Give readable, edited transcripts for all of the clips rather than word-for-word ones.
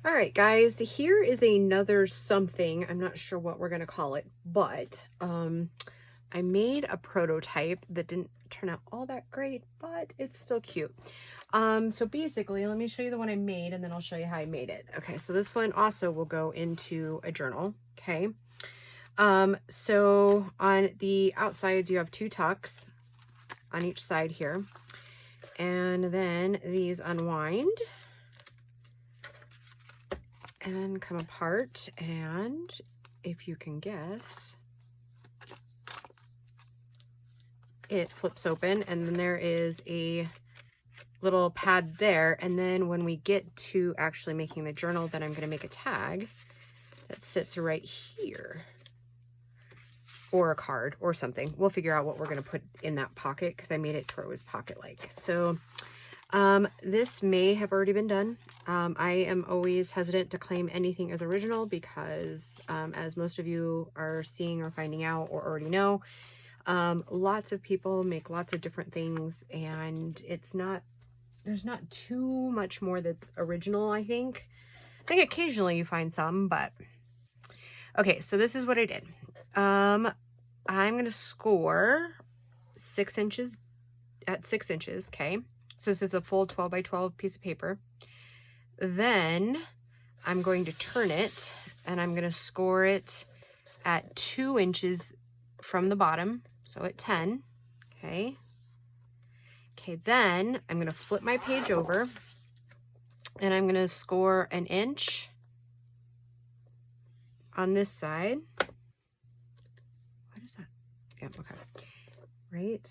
All right, guys, here is another something. I'm not sure what we're going to call it, but I made a prototype that didn't turn out all that great, but it's still cute. So basically, let me show you the one I made, and then I'll show you how I made it. Okay, so this one also will go into a journal, okay? So on the outsides, you have 2 tucks on each side here, and then these unwind and come apart, and if you can guess, it flips open, and then there is a little pad there. And then when we get to actually making the journal, then I'm going to make a tag that sits right here, or a card or something. We'll figure out what we're going to put in that pocket because I made it to where it was pocket-like. So this may have already been done. I am always hesitant to claim anything as original because as most of you are seeing or finding out or already know, lots of people make lots of different things, and there's not too much more that's original, I think. Occasionally you find some, but okay, so this is what I did. I'm going to score 6 inches at 6 inches, okay? So this is a full 12 by 12 piece of paper. Then I'm going to turn it, and I'm going to score it at 2 inches from the bottom, so at 10, okay? Okay, then I'm going to flip my page over, and I'm going to score 1 inch on this side. What is that? Yeah, okay. Right?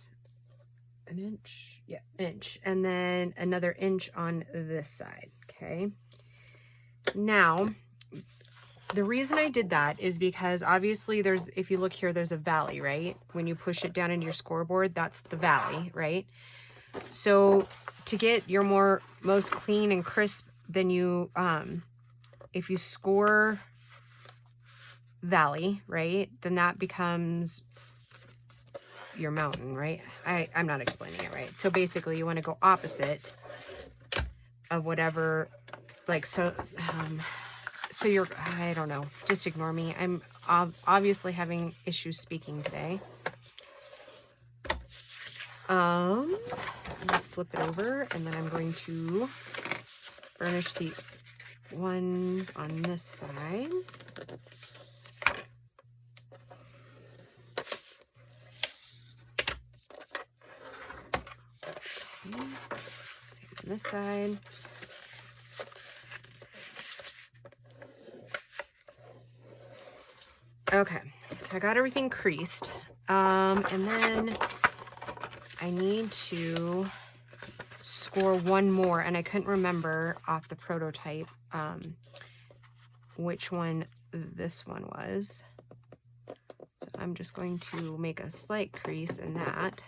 1 inch, yeah, 1 inch, and then another 1 inch on this side, okay? Now, the reason I did that is because obviously if you look here, there's a valley, right? When you push it down into your scoreboard, that's the valley, right? So to get your most clean and crisp, then you, if you score valley, right, then that becomes your mountain, right? I'm not explaining it right. So basically you want to go opposite of whatever, like, so you're, I don't know, just ignore me. I'm obviously having issues speaking today. I'm gonna flip it over, and then I'm going to burnish the ones on this side. Same on this side. Okay, so I got everything creased, and then I need to score one more, and I couldn't remember off the prototype which one this one was. So I'm just going to make a slight crease in that,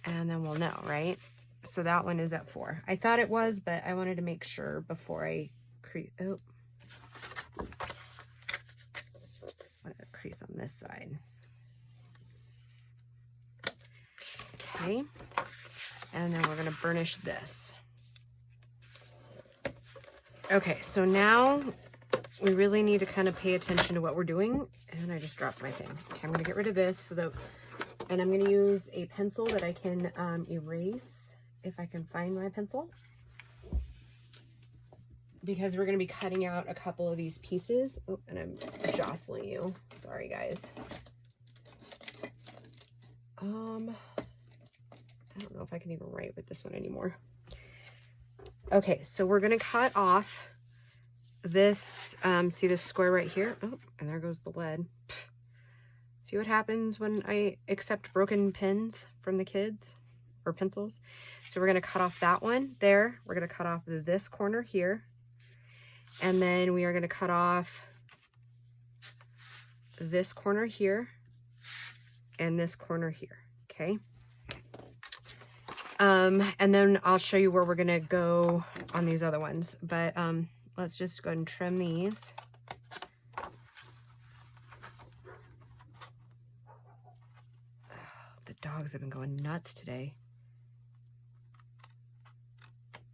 and then we'll know, right? So that one is at 4. I thought it was, but I wanted to make sure before I crease. Oh, a crease on this side. Okay, and then we're going to burnish this. Okay, so now we really need to kind of pay attention to what we're doing. And I just dropped my thing. Okay, I'm going to get rid of this, and I'm going to use a pencil that I can erase if I can find my pencil, because we're going to be cutting out a couple of these pieces. Oh, and I'm jostling you. Sorry, guys. I don't know if I can even write with this one anymore. Okay, so we're going to cut off this, see this square right here? Oh, and there goes the lead. Pfft. See what happens when I accept broken pens from the kids, or pencils? So we're going to cut off that one there. We're going to cut off this corner here. And then we are going to cut off this corner here and this corner here, okay? And then I'll show you where we're going to go on these other ones. But let's just go ahead and trim these. The dogs have been going nuts today.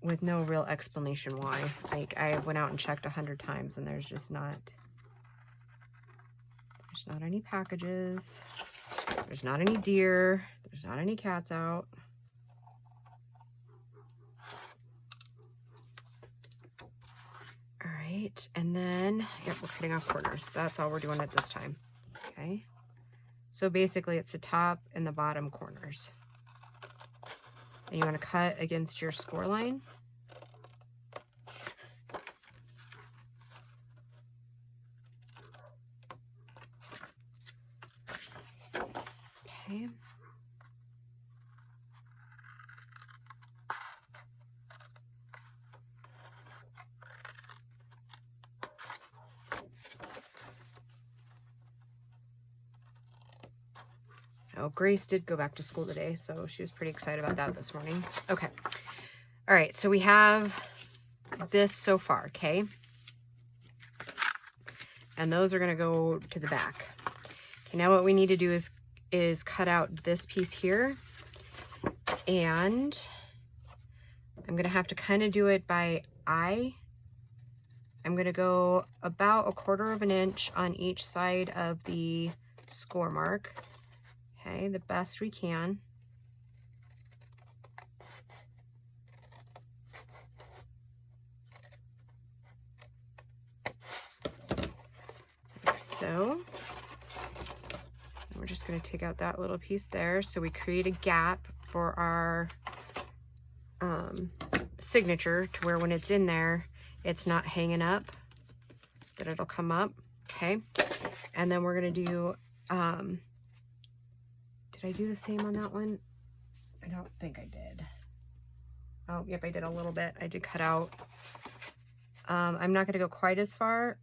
with no real explanation why. Like, I went out and checked 100 times and there's not any packages. There's not any deer. There's not any cats out. All right, and then, yep, we're cutting off corners. That's all we're doing at this time, okay? So basically it's the top and the bottom corners. And you want to cut against your score line. Okay. Oh, Grace did go back to school today, so she was pretty excited about that this morning. Okay. All right, so we have this so far, okay? And those are going to go to the back. Okay, now what we need to do is cut out this piece here. And I'm going to have to kind of do it by eye. I'm going to go about 1/4 of an inch on each side of the score mark. Okay, the best we can. Like so. And we're just going to take out that little piece there. So we create a gap for our signature to where when it's in there, it's not hanging up, that it'll come up. Okay. And then we're going to do, did I do the same on that one? I don't think I did. Oh, yep, I did a little bit. I did cut out. I'm not going to go quite as far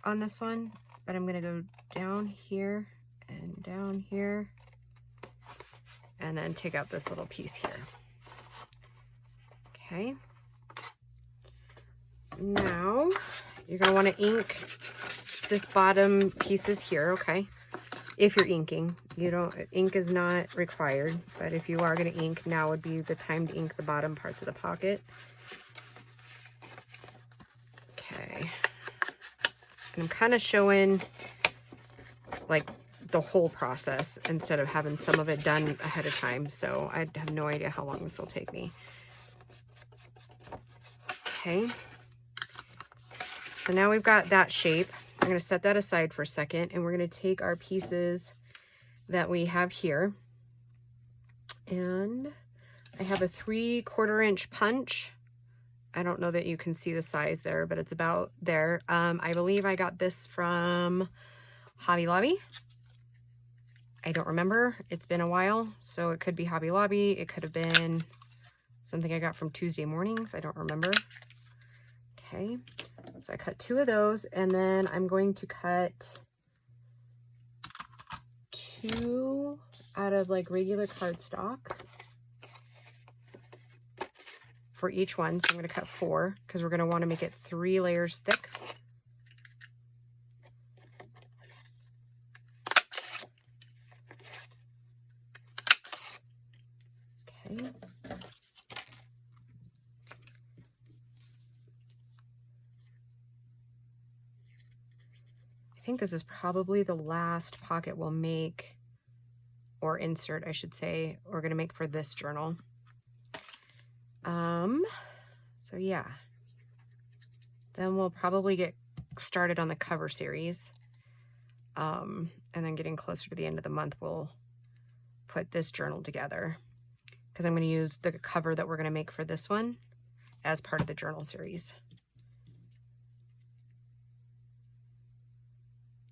on this one, but I'm going to go down here and down here and then take out this little piece here. Okay. Now you're going to want to ink this bottom pieces here, okay? If you're inking, ink is not required, but if you are going to ink, now would be the time to ink the bottom parts of the pocket. Okay. And I'm kind of showing like the whole process instead of having some of it done ahead of time, so I have no idea how long this will take me. Okay. So now we've got that shape. I'm going to set that aside for a second, and we're going to take our pieces that we have here. And I have a 3/4 inch punch. I don't know that you can see the size there, but it's about there. I believe I got this from Hobby Lobby. I don't remember. It's been a while, so it could be Hobby Lobby. It could have been something I got from Tuesday Mornings. I don't remember. Okay. So I cut 2 of those, and then I'm going to cut 2 out of like regular cardstock for each one. So I'm going to cut 4 because we're going to want to make it 3 layers thick. Okay. I think this is probably the last pocket we'll make, or insert, I should say, we're going to make for this journal. So yeah, then we'll probably get started on the cover series. And then getting closer to the end of the month, we'll put this journal together because I'm going to use the cover that we're going to make for this one as part of the journal series.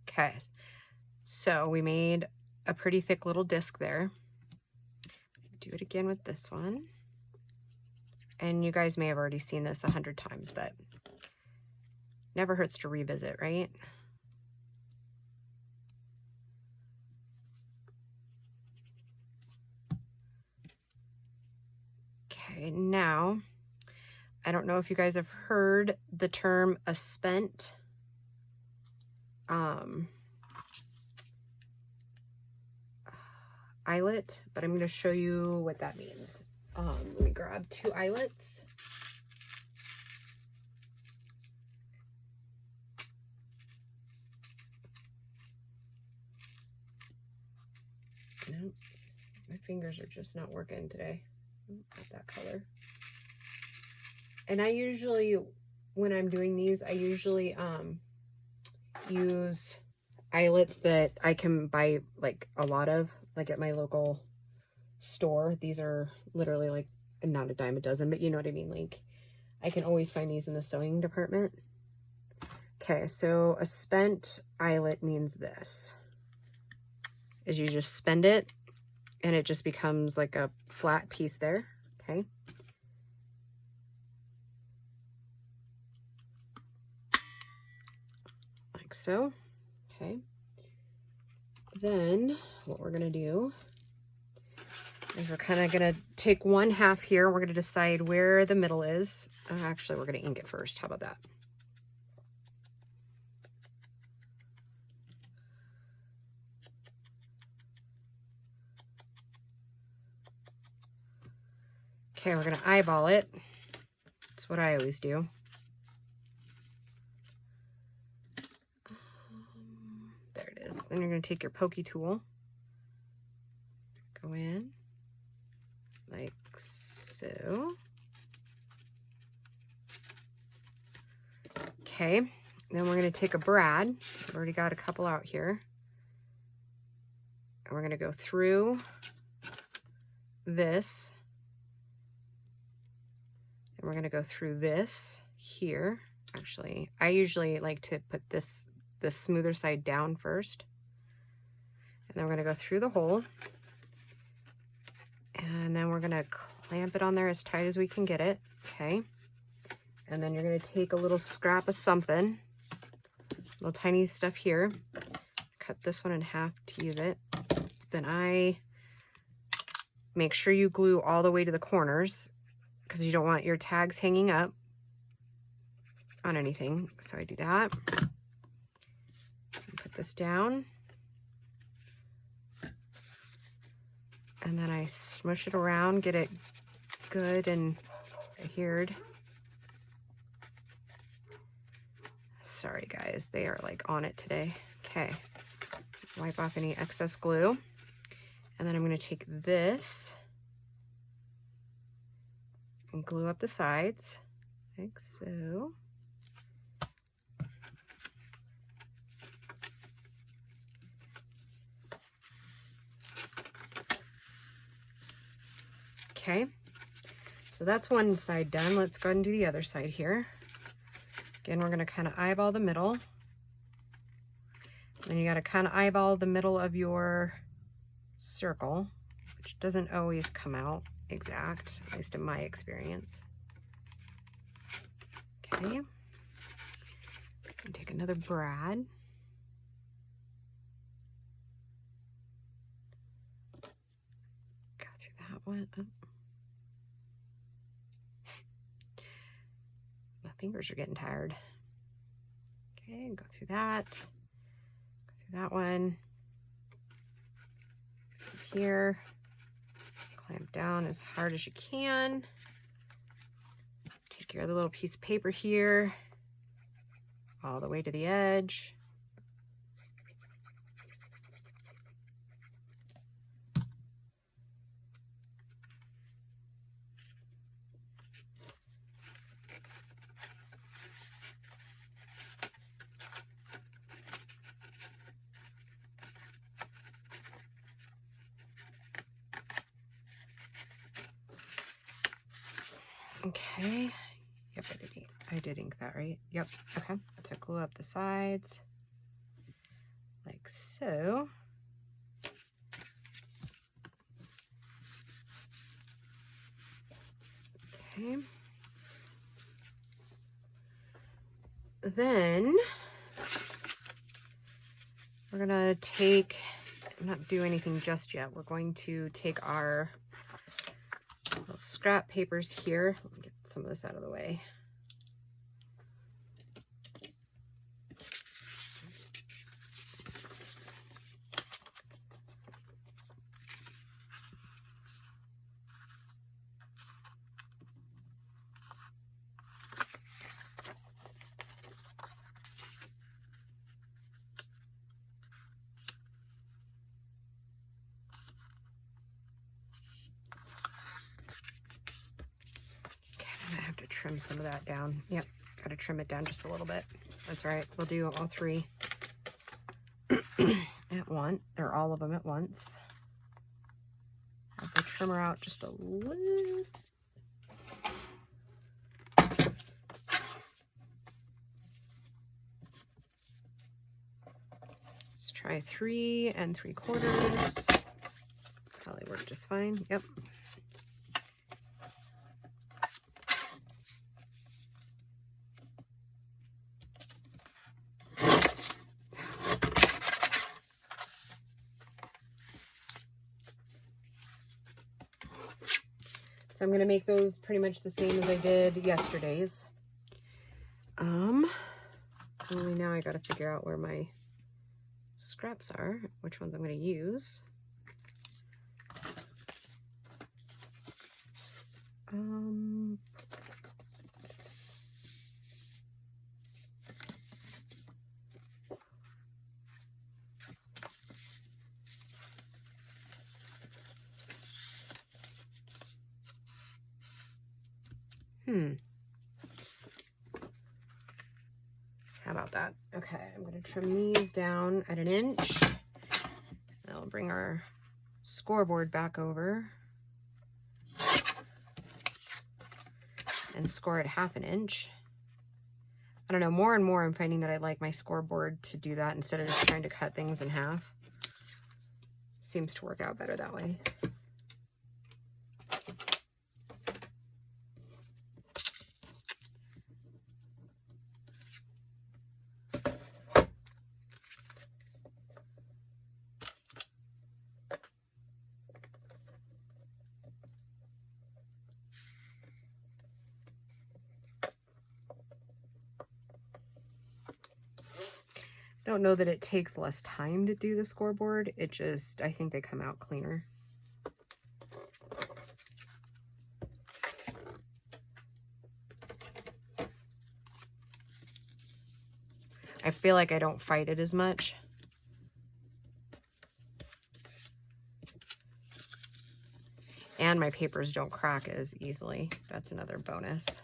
Okay, so we made a pretty thick little disc there. Do it again with this one. And you guys may have already seen this 100 times, but never hurts to revisit, right? Okay, now, I don't know if you guys have heard the term a spent eyelet, but I'm going to show you what that means. Let me grab 2 eyelets. No, my fingers are just not working today. Not that color. And I usually, when I'm doing these, I usually use eyelets that I can buy like a lot of, like at my local store. These are literally like not a dime a dozen, but you know what I mean. Like I can always find these in the sewing department. Okay, so a spent eyelet means this. Is you just spend it and it just becomes like a flat piece there, okay? Like so, okay? Then what we're gonna do is we're kind of gonna take one half here. We're gonna decide where the middle is. Actually, we're gonna ink it first. How about that? Okay, we're gonna eyeball it. That's what I always do. There it is. Then you're gonna take your pokey tool, go in like so. Okay, then we're gonna take a brad. I've already got a couple out here. And we're gonna go through this. And we're gonna go through this here. Actually, I usually like to put this smoother side down first. And then we're gonna go through the hole. And then we're gonna clamp it on there as tight as we can get it, okay? And then you're gonna take a little scrap of something, little tiny stuff here, cut this one in half to use it. Then I make sure you glue all the way to the corners because you don't want your tags hanging up on anything. So I do that. Put this down. And then I smush it around, get it good and adhered. Sorry guys, they are like on it today. Okay, wipe off any excess glue. And then I'm gonna take this and glue up the sides, like so. Okay, so that's one side done. Let's go ahead and do the other side here. Again, we're gonna kind of eyeball the middle. Then you gotta kind of eyeball the middle of your circle, which doesn't always come out exact, at least in my experience. Okay, and take another brad. Go through that one. Oh. My fingers are getting tired. Okay, go through that. Go through that one. Here. Clamp down as hard as you can. Take your other little piece of paper here, all the way to the edge. Okay, yep, I did ink that, right? Yep, okay. So glue up the sides, like so. Okay. Then we're gonna take, not do anything just yet. We're going to take our little scrap papers here. Let me get some of this out of the way. trim some of that down. Yep, got to trim it down just a little bit. That's all right. We'll do all three at once, or all of them at once. Have the trimmer out just a little. Let's try 3 3/4. Probably work just fine. Yep. So I'm going to make those pretty much the same as I did yesterday's. Only now I got to figure out where my scraps are, which ones I'm going to use. How about that? Okay, I'm going to trim these down at 1 inch. And I'll bring our scoreboard back over and score at 1/2 inch. I don't know, more and more I'm finding that I like my scoreboard to do that instead of just trying to cut things in half. Seems to work out better that way. Don't know that it takes less time to do the scoreboard. It just, I think they come out cleaner. I feel like I don't fight it as much. And my papers don't crack as easily. That's another bonus.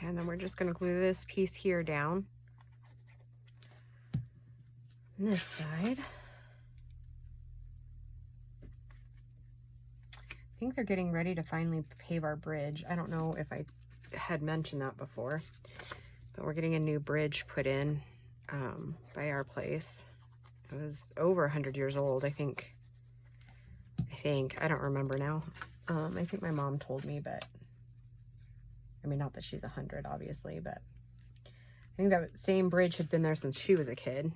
And then we're just going to glue this piece here down. On this side. I think they're getting ready to finally pave our bridge. I don't know if I had mentioned that before, but we're getting a new bridge put in by our place. It was over 100 years old, I think. I don't remember now. I think my mom told me, but I mean, not that she's 100, obviously, but I think that same bridge had been there since she was a kid.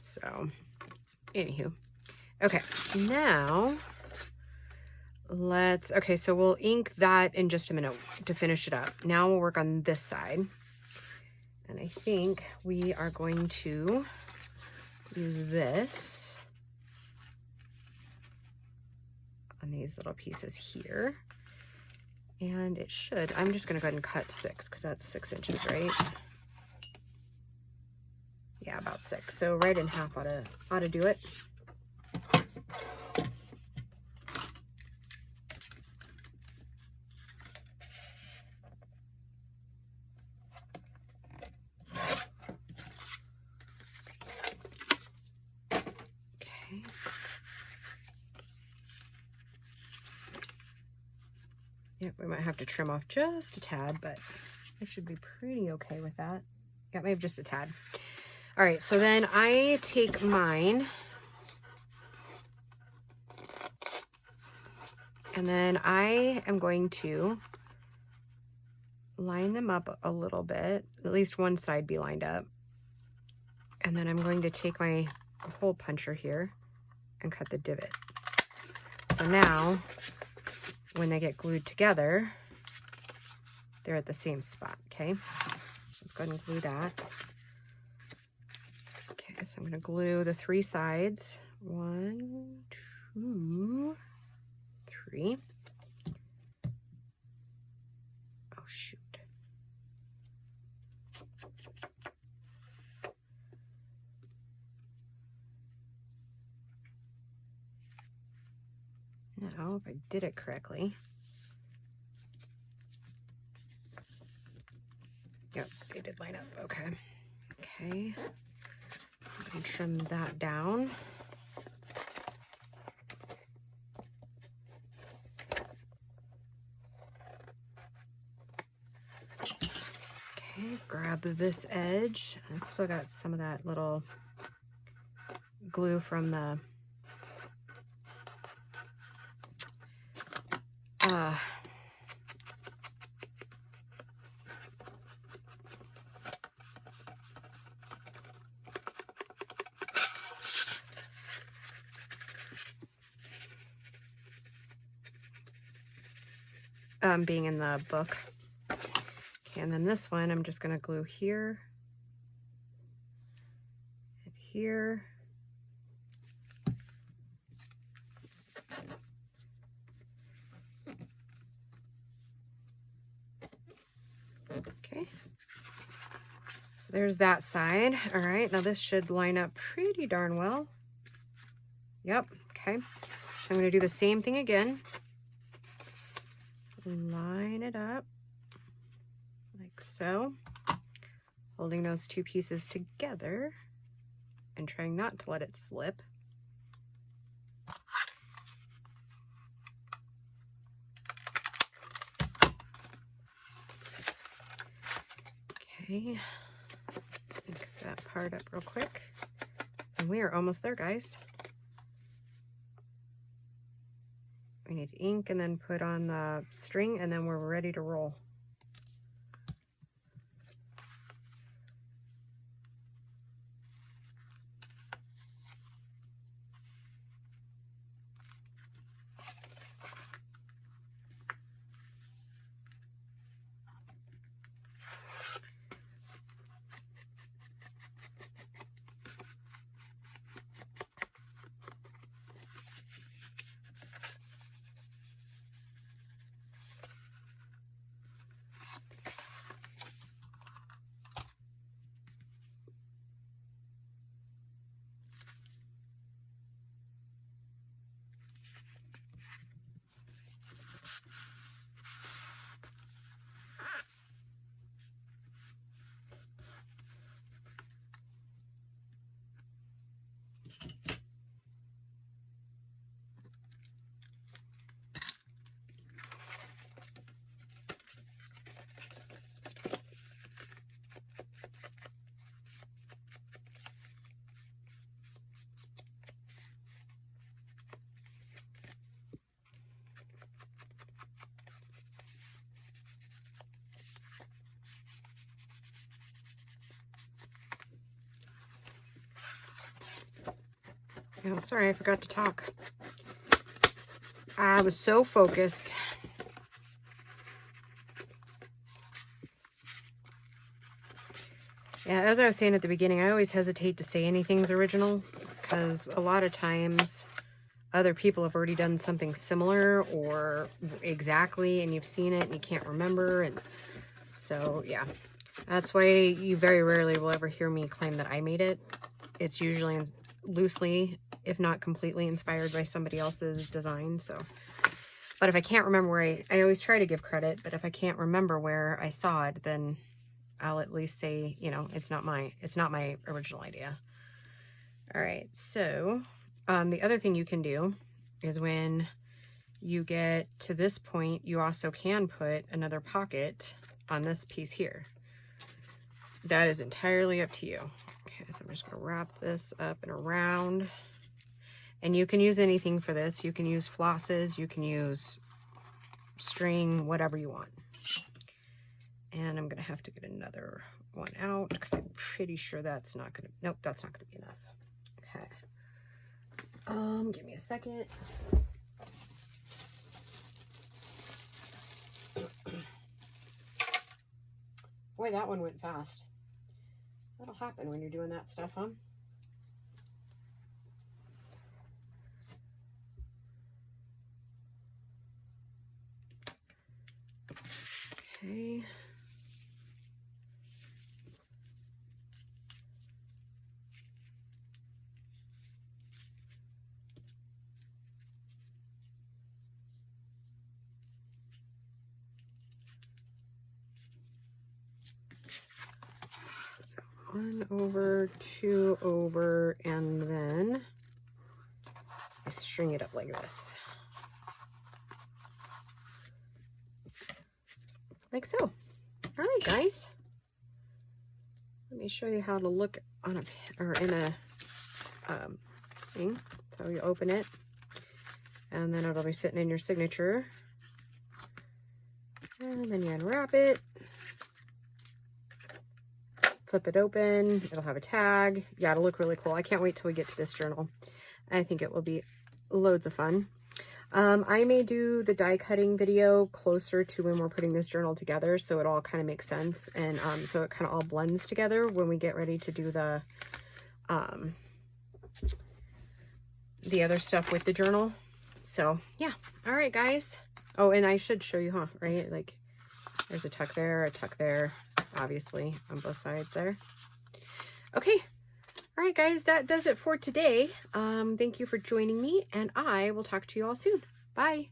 So, anywho. Okay, now okay, so we'll ink that in just a minute to finish it up. Now we'll work on this side. And I think we are going to use this on these little pieces here. And it should, I'm just going to go ahead and cut 6 because that's 6 inches, right? Yeah, about 6. So right in half ought to do it. Yep, we might have to trim off just a tad, but I should be pretty okay with that. Yeah, maybe just a tad. All right, so then I take mine And then I am going to line them up a little bit, at least one side be lined up. And then I'm going to take my hole puncher here and cut the divot. So now, when they get glued together, they're at the same spot, okay? Let's go ahead and glue that. Okay, so I'm gonna glue the 3 sides. 1, 2, 3. Oh, shoot. Now, if I did it correctly. Yep, they did line up, okay. Okay, I'm gonna trim that down. Okay, grab this edge. I still got some of that little glue from the being in the book. Okay, and then this one I'm just gonna glue here and here. Okay, so there's that side. All right, now this should line up pretty darn well. Yep, okay. So I'm gonna do the same thing again. Line it up like so, holding those 2 pieces together and trying not to let it slip. Okay, ink that part up real quick. And we are almost there, guys. We need ink and then put on the string, and then we're ready to roll. Oh, sorry, I forgot to talk. I was so focused. Yeah, as I was saying at the beginning, I always hesitate to say anything's original because a lot of times other people have already done something similar or exactly, and you've seen it and you can't remember. And so, yeah, that's why you very rarely will ever hear me claim that I made it. It's usually loosely, if not completely, inspired by somebody else's design. So, but if I can't remember where I always try to give credit, but if I can't remember where I saw it, then I'll at least say, you know, it's not my original idea. All right, so the other thing you can do is when you get to this point, you also can put another pocket on this piece here. That is entirely up to you. Okay, so I'm just gonna wrap this up and around. And you can use anything for this. You can use flosses, you can use string, whatever you want. And I'm going to have to get another one out because I'm pretty sure that's not going to, nope, that's not going to be enough. Okay. Give me a second. Boy, that one went fast. That'll happen when you're doing that stuff, huh? Okay. So 1 over, 2 over, and then I string it up like this. Like so. All right, guys. Let me show you how to look on a, or in a thing. So you open it, and then it'll be sitting in your signature. And then you unwrap it. Flip it open. It'll have a tag. Yeah, it'll look really cool. I can't wait till we get to this journal. I think it will be loads of fun. I may do the die cutting video closer to when we're putting this journal together, so it all kind of makes sense, and so it kind of all blends together when we get ready to do the other stuff with the journal. So yeah, all right, guys. Oh, and I should show you, huh? Right, like there's a tuck there, obviously on both sides there. Okay. All right, guys, that does it for today. Thank you for joining me, and I will talk to you all soon. Bye.